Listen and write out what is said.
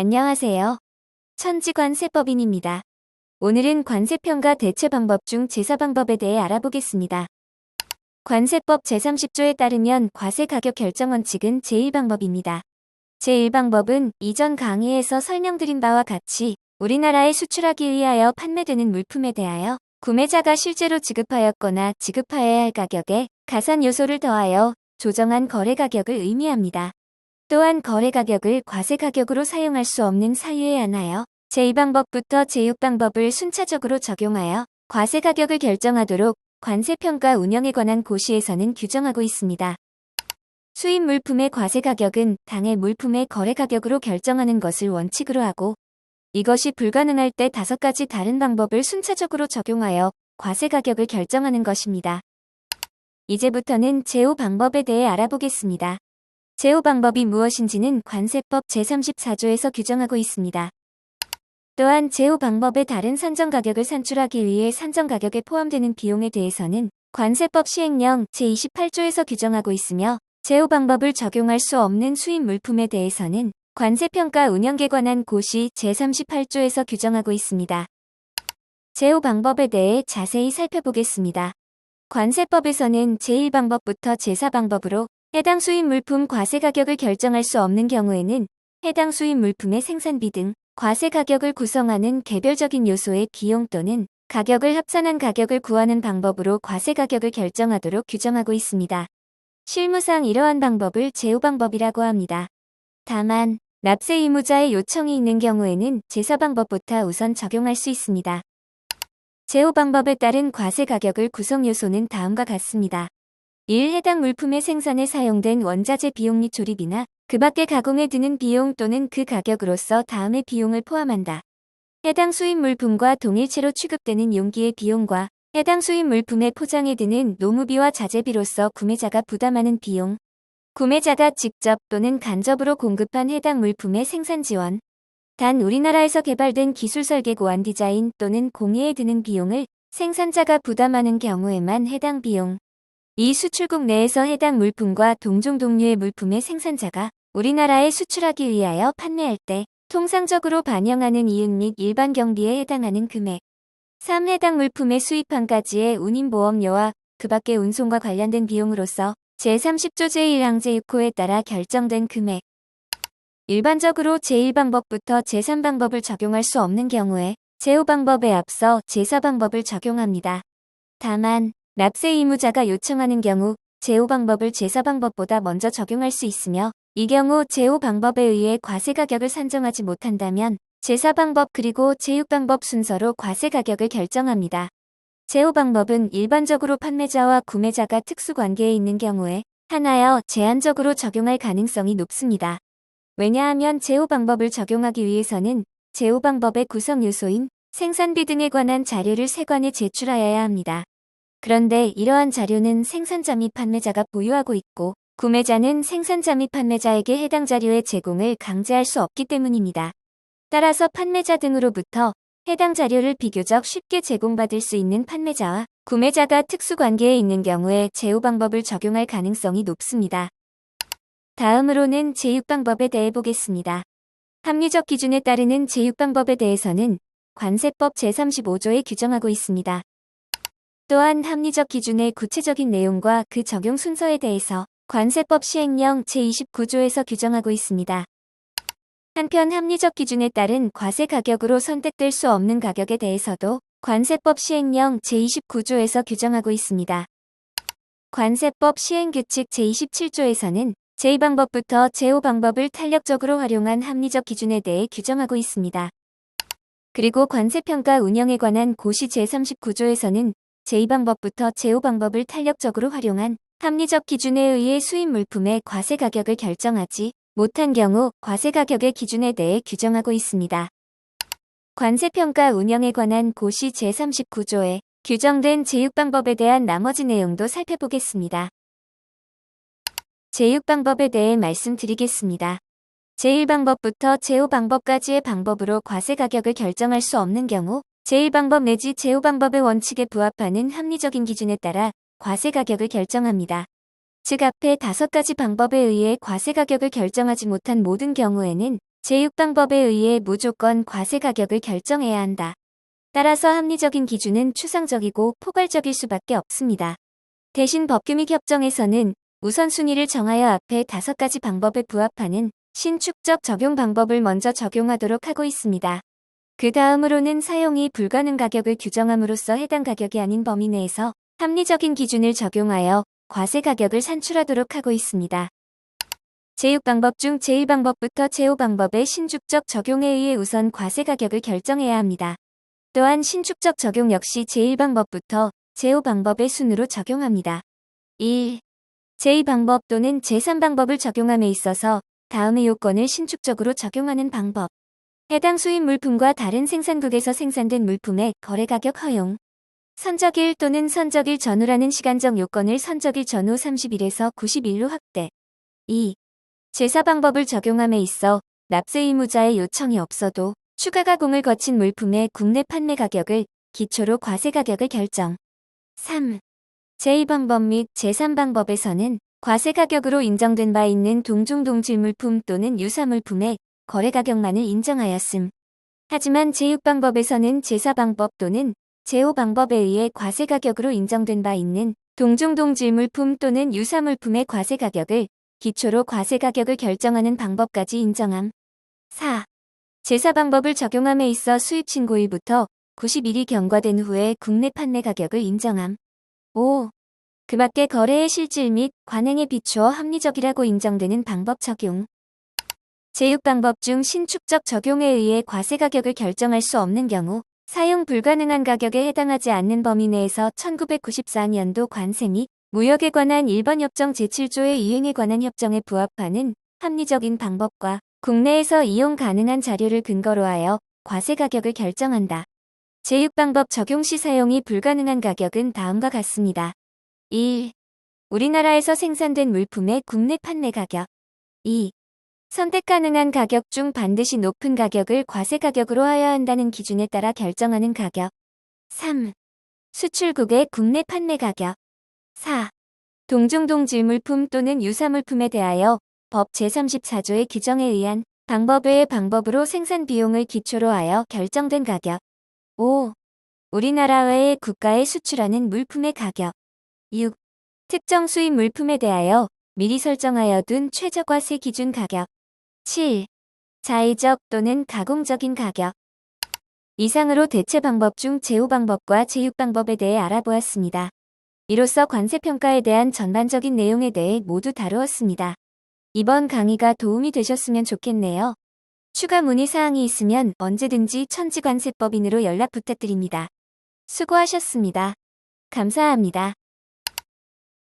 안녕하세요. 천지관세법인입니다. 오늘은 관세평가 대체 방법 중 제사 방법에 대해 알아보겠습니다. 관세법 제30조에 따르면 과세 가격 결정 원칙은 제1방법입니다. 제1방법은 이전 강의에서 설명드린 바와 같이 우리나라에 수출하기 위하여 판매되는 물품에 대하여 구매자가 실제로 지급하였거나 지급하여야 할 가격에 가산 요소를 더하여 조정한 거래 가격을 의미합니다. 또한 거래 가격을 과세 가격으로 사용할 수 없는 사유에 한하여 제2방법부터 제6방법을 순차적으로 적용하여 과세 가격을 결정하도록 관세평가 운영에 관한 고시에서는 규정하고 있습니다. 수입 물품의 과세 가격은 당해 물품의 거래 가격으로 결정하는 것을 원칙으로 하고, 이것이 불가능할 때 5가지 다른 방법을 순차적으로 적용하여 과세 가격을 결정하는 것입니다. 이제부터는 제5방법에 대해 알아보겠습니다. 제5방법이 무엇인지는 관세법 제34조에서 규정하고 있습니다. 또한 제5방법의 다른 산정가격을 산출하기 위해 산정가격에 포함되는 비용에 대해서는 관세법 시행령 제28조에서 규정하고 있으며, 제5방법을 적용할 수 없는 수입 물품에 대해서는 관세평가 운영에 관한 고시 제38조에서 규정하고 있습니다. 제5방법에 대해 자세히 살펴보겠습니다. 관세법에서는 제1방법부터 제4방법으로 해당 수입 물품 과세 가격을 결정할 수 없는 경우에는 해당 수입 물품의 생산비 등 과세 가격을 구성하는 개별적인 요소의 비용 또는 가격을 합산한 가격을 구하는 방법으로 과세 가격을 결정하도록 규정하고 있습니다. 실무상 이러한 방법을 제5방법이라고 합니다. 다만 납세 의무자의 요청이 있는 경우에는 제4방법부터 우선 적용할 수 있습니다. 제5방법에 따른 과세 가격을 구성 요소는 다음과 같습니다. 1. 해당 물품의 생산에 사용된 원자재 비용 및 조립이나 그 밖의 가공에 드는 비용 또는 그 가격으로서 다음의 비용을 포함한다. 해당 수입 물품과 동일체로 취급되는 용기의 비용과 해당 수입 물품의 포장에 드는 노무비와 자재비로서 구매자가 부담하는 비용, 구매자가 직접 또는 간접으로 공급한 해당 물품의 생산 지원, 단 우리나라에서 개발된 기술 설계 고안 디자인 또는 공예에 드는 비용을 생산자가 부담하는 경우에만 해당 비용, 이 수출국 내에서 해당 물품과 동종 동류의 물품의 생산자가 우리나라에 수출하기 위하여 판매할 때 통상적으로 반영하는 이윤 및 일반 경비에 해당하는 금액. 3. 해당 물품의 수입항까지의 운임보험료와 그 밖의 운송과 관련된 비용으로서 제30조 제1항 제6호에 따라 결정된 금액. 일반적으로 제1방법부터 제3방법을 적용할 수 없는 경우에 제5방법에 앞서 제4방법을 적용합니다. 다만 납세 의무자가 요청하는 경우 제5방법을 제4방법보다 먼저 적용할 수 있으며, 이 경우 제5방법에 의해 과세 가격을 산정하지 못한다면 제4방법 그리고 제6방법 순서로 과세 가격을 결정합니다. 제5방법은 일반적으로 판매자와 구매자가 특수관계에 있는 경우에 한하여 제한적으로 적용할 가능성이 높습니다. 왜냐하면 제5방법을 적용하기 위해서는 제5방법의 구성 요소인 생산비 등에 관한 자료를 세관에 제출하여야 합니다. 그런데 이러한 자료는 생산자 및 판매자가 보유하고 있고, 구매자는 생산자 및 판매자에게 해당 자료의 제공을 강제할 수 없기 때문입니다. 따라서 판매자 등으로부터 해당 자료를 비교적 쉽게 제공받을 수 있는 판매자와 구매자가 특수관계에 있는 경우에 제5방법을 적용할 가능성이 높습니다. 다음으로는 제6방법에 대해 보겠습니다. 합리적 기준에 따르는 제6방법에 대해서는 관세법 제35조에 규정하고 있습니다. 또한 합리적 기준의 구체적인 내용과 그 적용 순서에 대해서 관세법 시행령 제29조에서 규정하고 있습니다. 한편 합리적 기준에 따른 과세 가격으로 선택될 수 없는 가격에 대해서도 관세법 시행령 제29조에서 규정하고 있습니다. 관세법 시행규칙 제27조에서는 제2방법부터 제5방법을 탄력적으로 활용한 합리적 기준에 대해 규정하고 있습니다. 그리고 관세평가 운영에 관한 고시 제39조에서는 제2방법부터 제5방법을 탄력적으로 활용한 합리적 기준에 의해 수입 물품의 과세 가격을 결정하지 못한 경우 과세 가격의 기준에 대해 규정하고 있습니다. 관세평가 운영에 관한 고시 제39조에 규정된 제6방법에 대한 나머지 내용도 살펴보겠습니다. 제6방법에 대해 말씀드리겠습니다. 제1방법부터 제5방법까지의 방법으로 과세 가격을 결정할 수 없는 경우 제1방법 내지 제5방법의 원칙에 부합하는 합리적인 기준에 따라 과세 가격을 결정합니다. 즉 앞에 5가지 방법에 의해 과세 가격을 결정하지 못한 모든 경우에는 제6방법에 의해 무조건 과세 가격을 결정해야 한다. 따라서 합리적인 기준은 추상적이고 포괄적일 수밖에 없습니다. 대신 법규및 협정에서는 우선순위를 정하여 앞에 5가지 방법에 부합하는 신축적 적용 방법을 먼저 적용하도록 하고 있습니다. 그 다음으로는 사용이 불가능 가격을 규정함으로써 해당 가격이 아닌 범위 내에서 합리적인 기준을 적용하여 과세 가격을 산출하도록 하고 있습니다. 제6방법 중 제1방법부터 제5방법의 신축적 적용에 의해 우선 과세 가격을 결정해야 합니다. 또한 신축적 적용 역시 제1방법부터 제5방법의 순으로 적용합니다. 1. 제2방법 또는 제3방법을 적용함에 있어서 다음의 요건을 신축적으로 적용하는 방법. 해당 수입 물품과 다른 생산국에서 생산된 물품의 거래가격 허용. 선적일 또는 선적일 전후라는 시간적 요건을 선적일 전후 30일에서 90일로 확대. 2. 제4방법을 적용함에 있어 납세 의무자의 요청이 없어도 추가 가공을 거친 물품의 국내 판매 가격을 기초로 과세 가격을 결정. 3. 제2방법 및 제3방법에서는 과세 가격으로 인정된 바 있는 동종 동질 물품 또는 유사 물품의 거래 가격만을 인정하였음. 하지만 제6방법에서는 제4방법 또는 제5방법에 의해 과세 가격으로 인정된 바 있는 동종 동질 물품 또는 유사 물품의 과세 가격을 기초로 과세 가격을 결정하는 방법까지 인정함. 4. 제4방법을 적용함에 있어 수입 신고일부터 90일이 경과된 후에 국내 판매 가격을 인정함. 5. 그 밖에 거래의 실질 및 관행에 비추어 합리적이라고 인정되는 방법 적용. 제6방법 중 신축적 적용에 의해 과세 가격을 결정할 수 없는 경우 사용 불가능한 가격에 해당하지 않는 범위 내에서 1994년도 관세 및 무역에 관한 일본 협정 제7조의 이행에 관한 협정에 부합하는 합리적인 방법과 국내에서 이용 가능한 자료를 근거로 하여 과세 가격을 결정한다. 제6방법 적용 시 사용이 불가능한 가격은 다음과 같습니다. 1. 우리나라에서 생산된 물품의 국내 판매 가격. 2. 선택 가능한 가격 중 반드시 높은 가격을 과세 가격으로 하여야 한다는 기준에 따라 결정하는 가격. 3. 수출국의 국내 판매 가격. 4. 동종 동질 물품 또는 유사 물품에 대하여 법 제34조의 규정에 의한 방법 외의 방법으로 생산 비용을 기초로 하여 결정된 가격. 5. 우리나라 외의 국가에 수출하는 물품의 가격. 6. 특정 수입 물품에 대하여 미리 설정하여 둔 최저과세 기준 가격. 7. 자의적 또는 가공적인 가격. 이상으로 대체 방법 중 제5방법과 제6방법에 대해 알아보았습니다. 이로써 관세평가에 대한 전반적인 내용에 대해 모두 다루었습니다. 이번 강의가 도움이 되셨으면 좋겠네요. 추가 문의사항이 있으면 언제든지 천지관세법인으로 연락 부탁드립니다. 수고하셨습니다. 감사합니다.